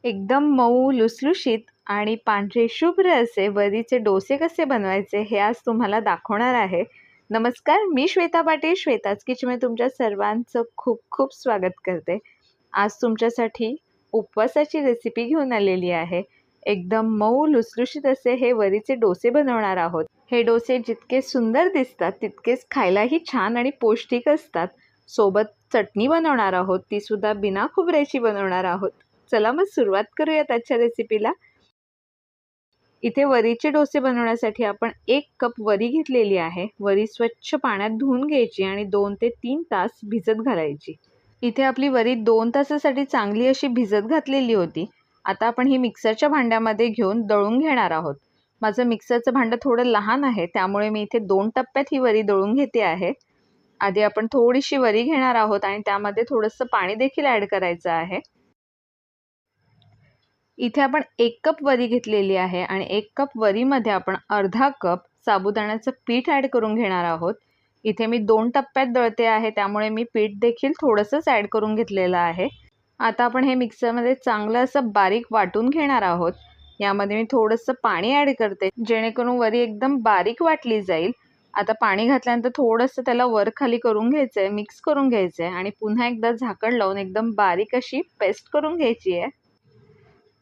एकदम मऊ, लुसलुशीत आणि पांढरे शुभ्र असे वरीचे डोसे कसे बनवायचे हे आज तुम्हाला दाखवणार आहे. नमस्कार, मी श्वेता पाटील. श्वेताज किचनमध्ये तुमच्या सर्वांचं खूप खूप स्वागत करते. आज तुमच्यासाठी उपवासाची रेसिपी घेऊन आलेली आहे. एकदम मऊ लुसलुशीत असे हे वरीचे डोसे बनवणार आहोत. हे डोसे जितके सुंदर दिसतात तितकेच खायलाही छान आणि पौष्टिक असतात. सोबत चटणी बनवणार आहोत, ती सुद्धा बिना खोबऱ्याची बनवणार आहोत. चला मग सुरुवात करूयात आजच्या रेसिपीला. इथे वरीचे डोसे बनवण्यासाठी आपण 1 कप वरी घेतलेली आहे. वरी स्वच्छ पाण्यात धुवून घ्यायची आणि 2 ते 3 तास भिजत घालायची. इथे आपली वरी 2 तासासाठी चांगली अशी भिजत घातलेली होती. आता आपण ही मिक्सरच्या भांड्यामध्ये घेऊन दळून घेणार आहोत. माझं मिक्सरचं भांडं थोडं लहान आहे, त्यामुळे मी इथे 2 टप्प्यात ही वरी दळून घेते आहे. आधी आपण थोडीशी वरी घेणार आहोत आणि त्यामध्ये थोडंसं पाणी देखील ॲड करायचं आहे. इथे आपण 1 कप वरी घेतलेली आहे आणि 1 कप वरीमध्ये आपण अर्धा कप साबुदाण्याचं पीठ ॲड करून घेणार आहोत. इथे मी 2 टप्प्यात दळते आहे, त्यामुळे मी पीठ देखील थोडंसंच ॲड करून घेतलेलं आहे. आता आपण हे मिक्सरमध्ये चांगलं असं बारीक वाटून घेणार आहोत. यामध्ये मी थोडंसं पाणी ॲड करते, जेणेकरून वरी एकदम बारीक वाटली जाईल. आता पाणी घातल्यानंतर थोडंसं त्याला वर खाली करून घ्यायचं आहे, मिक्स करून घ्यायचं आहे आणि पुन्हा एकदा झाकण लावून एकदम बारीक अशी पेस्ट करून घ्यायची आहे.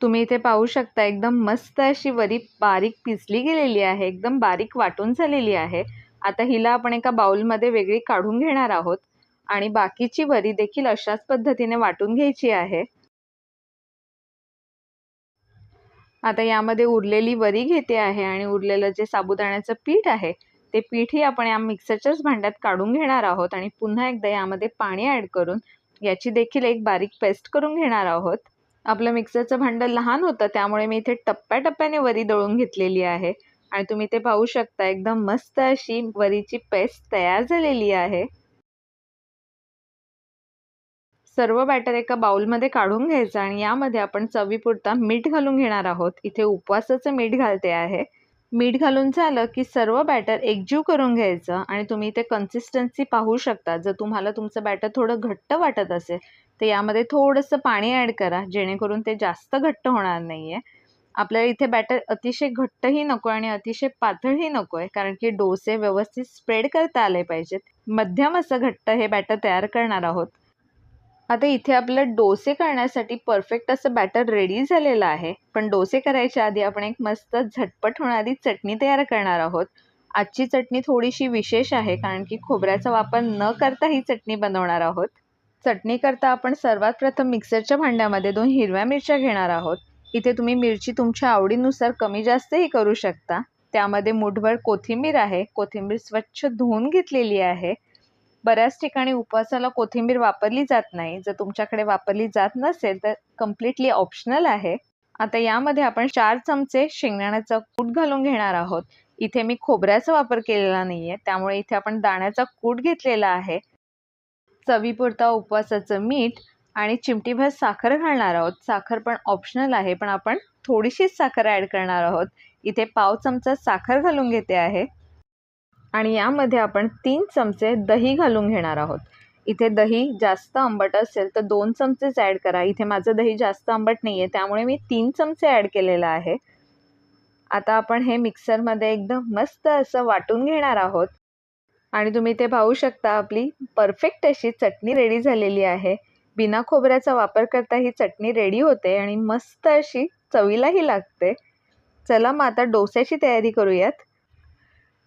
तुम्ही इथे पाहू शकता एकदम मस्त अशी वरी बारीक पिसली गेलेली आहे, एकदम बारीक वाटून झालेली आहे. आता हिला आपण एका बाउलमध्ये वेगळी काढून घेणार आहोत आणि बाकीची वरी देखील अशाच पद्धतीने वाटून घ्यायची आहे. आता यामध्ये उरलेली वरी घेते आहे आणि उरलेलं जे साबुदाण्याचं पीठ आहे ते पीठही आपण या मिक्सरच्याच भांड्यात काढून घेणार आहोत आणि पुन्हा एकदा यामध्ये पाणी ॲड करून याची देखील एक बारीक पेस्ट करून घेणार आहोत. आपलं मिक्सरचं भांडं लहान होतं, त्यामुळे मी इथे टप्प्याटप्प्याने वरी दळून घेतलेली आहे आणि तुम्ही इथे पाहू शकता एकदम मस्त अशी वरीची पेस्ट तयार झालेली आहे. सर्व बॅटर एका बाउलमध्ये काढून घ्यायचं आणि यामध्ये आपण चवीपुरता मीठ घालून घेणार आहोत. इथे उपवासाचं मीठ घालते आहे. मीठ घालून झालं की सर्व बॅटर एकजीव करून घ्यायचं आणि तुम्ही इथे कन्सिस्टन्सी पाहू शकता. जर तुम्हाला तुमचं बॅटर थोडं घट्ट वाटत असेल तर यामध्ये थोडंसं पाणी ॲड करा, जेणेकरून ते जास्त घट्ट होणार नाही आहे. आपल्याला इथे बॅटर अतिशय घट्टही नको आणि अतिशय पातळही नको आहे, कारण की डोसे व्यवस्थित स्प्रेड करता आले पाहिजेत. मध्यम असं घट्ट हे बॅटर तयार करणार आहोत. आता इथे आपलं डोसे करण्यासाठी परफेक्ट असं बॅटर रेडी झालेलं आहे. पण डोसे करायच्या आधी आपण एक मस्त झटपट होणारी चटणी तयार करणार आहोत. आजची चटणी थोडीशी विशेष आहे, कारण की खोबऱ्याचा वापर न करता ही चटणी बनवणार आहोत. चटणी करता आपण सर्वात प्रथम मिक्सरच्या भांड्यामध्ये 2 हिरव्या मिरच्या घेणार आहोत. इथे तुम्ही मिरची तुमच्या आवडीनुसार कमी जास्तही करू शकता. त्यामध्ये मुठभर कोथिंबीर आहे. कोथिंबीर स्वच्छ धुवून घेतलेली आहे. बऱ्याच ठिकाणी उपवासाला कोथिंबीर वापरली जात नाही. जर तुमच्याकडे वापरली जात नसेल तर कम्प्लिटली ऑप्शनल आहे. आता यामध्ये आपण 4 चमचे शेंगदाण्याचा कूट घालून घेणार आहोत. इथे मी खोबऱ्याचा वापर केलेला नाहीये, त्यामुळे इथे आपण दाण्याचा कूट घेतलेला आहे. चवीपुरता उपवासाचं मीठ आणि चिमटीभर साखर घालणार आहोत. साखर पण ऑप्शनल आहे, पण आपण थोडीशीच साखर ॲड करणार आहोत. इथे पाव चमचा साखर घालून घेते आहे आणि यामध्ये आपण 3 चमचे दही घालून घेणार आहोत. इथे दही जास्त आंबट असेल तर 2 चमचेच ॲड करा. इथे माझं दही जास्त आंबट नाही आहे, त्यामुळे मी 3 चमचे ॲड केलेलं आहे. आता आपण हे मिक्सरमध्ये एकदम मस्त असं वाटून घेणार आहोत आणि तुम्ही ते पाहू शकता आपली परफेक्ट अशी चटणी रेडी झालेली आहे. बिना खोबऱ्याचा वापर करता ही चटणी रेडी होते आणि मस्त अशी चवीलाही लागते. चला मग आता डोस्याची तयारी करूयात.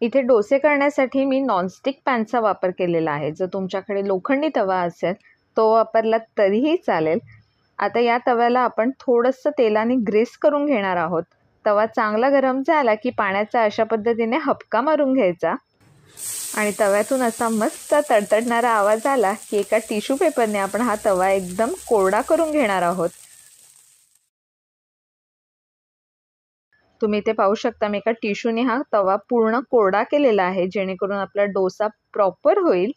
इथे डोसे करण्यासाठी मी नॉनस्टिक पॅनचा वापर केलेला आहे. जर तुमच्याकडे लोखंडी तवा असेल तो वापरला तरीही चालेल. आता या तव्याला आपण थोडंसं तेलाने ग्रीस करून घेणार आहोत. तवा चांगला गरम झाला की पाण्याचा अशा पद्धतीने हपका मारून घ्यायचा आणि तव्यातून असा मस्त तडतडणारा आवाज आला की एका टिश्यू पेपरने आपण हा तवा एकदम कोरडा करून घेणार आहोत. तुम्ही इथे पाहू शकता मी एका टिश्यूने हा तवा पूर्ण कोरडा केलेला आहे, जेणेकरून आपला डोसा प्रॉपर होईल.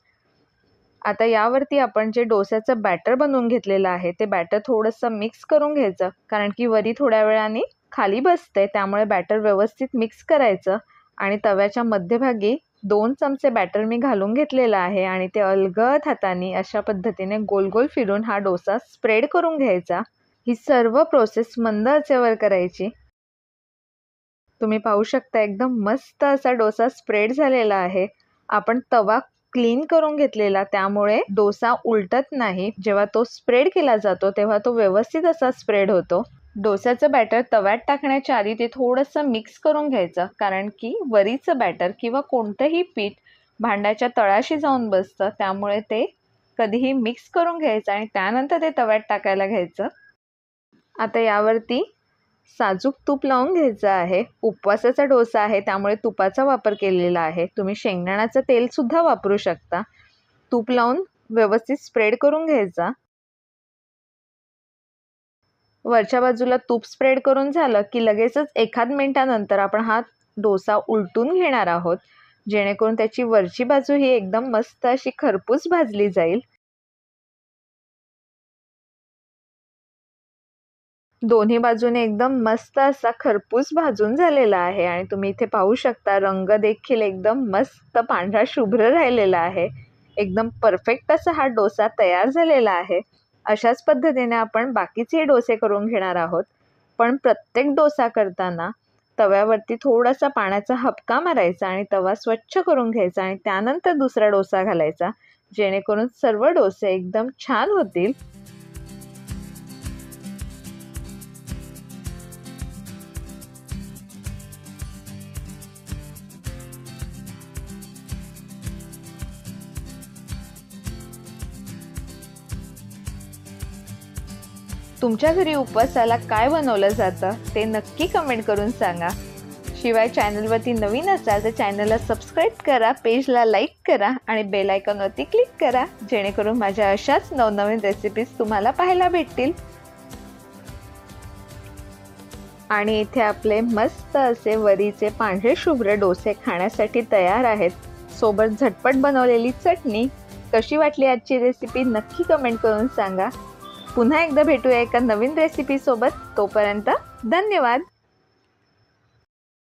आता यावरती आपण जे डोस्याचं बॅटर बनवून घेतलेलं आहे ते बॅटर थोडंसं मिक्स करून घ्यायचं, कारण की वरी थोड्या वेळाने खाली बसते, त्यामुळे बॅटर व्यवस्थित मिक्स करायचं आणि तव्याच्या मध्यभागी 2 चमचे बॅटर मी घालून घेतलेलं आहे आणि ते अलगद हाताने अशा पद्धतीने गोल गोल फिरून हा डोसा स्प्रेड करून घ्यायचा. ही सर्व प्रोसेस मंद आचेवर करायची. तुम्ही पाहू शकता एकदम मस्त असा डोसा स्प्रेड झालेला आहे. आपण तवा क्लीन करून घेतलेला, त्यामुळे डोसा उलटत नाही. जेव्हा तो स्प्रेड केला जातो तेव्हा तो व्यवस्थित असा स्प्रेड होतो. डोस्याचं बॅटर तव्यात टाकण्याच्या आधी ते थोडंसं मिक्स करून घ्यायचं, कारण की वरीचं बॅटर किंवा कोणतंही पीठ भांड्याच्या तळाशी जाऊन बसतं, त्यामुळे ते कधीही मिक्स करून घ्यायचं आणि त्यानंतर ते तव्यात टाकायला घ्यायचं. आता यावरती साजूक तूप लावून घ्यायचं आहे. उपवासाचा डोसा आहे त्यामुळे तुपाचा वापर केलेला आहे. तुम्ही शेंगदाण्याचं तेल सुद्धा वापरू शकता. तूप लावून व्यवस्थित स्प्रेड करून घ्यायचा. वरच्या बाजूला तूप स्प्रेड करून झालं की लगेचच एखाद मिनिटानंतर आपण हा डोसा उलटून घेणार आहोत, जेणेकरून त्याची वरची बाजू ही एकदम मस्त अशी खरपूस भाजली जाईल. दोन्ही बाजूने एकदम मस्त असा खरपूस भाजून झालेला आहे आणि तुम्ही इथे पाहू शकता रंग देखील एकदम मस्त पांढरा शुभ्र राहिलेला आहे. एकदम परफेक्ट असा हा डोसा तयार झालेला आहे. अशाच पद्धतीने आपण बाकीचे डोसे करून घेणार आहोत. पण प्रत्येक डोसा करताना तव्यावरती थोडासा पाण्याचा हबका मारायचा आणि तवा स्वच्छ करून घ्यायचा आणि त्यानंतर दुसरा डोसा घालायचा, जेणेकरून सर्व डोसे एकदम छान होतील. तुमच्या घरी उपवासाला काय बनवलं जातं ते नक्की कमेंट करून सांगा. शिवाय चॅनलवरती नवीन असाल तर चॅनलला सबस्क्राईब करा, पेजला लाईक करा आणि बेल आयकॉनवरती क्लिक करा, जेणेकरून माझ्या अशाच नवनवीन रेसिपीज तुम्हाला पाहायला भेटतील. आणि इथे आपले मस्त असे वरीचे पांढरे शुभ्र डोसे खाण्यासाठी तयार आहेत. सोबत झटपट बनवलेली चटणी. कशी वाटली आजची रेसिपी नक्की कमेंट करून सांगा. पुन्हा एकदा भेटूया एका नवीन रेसिपी सोबत. तोपर्यंत धन्यवाद.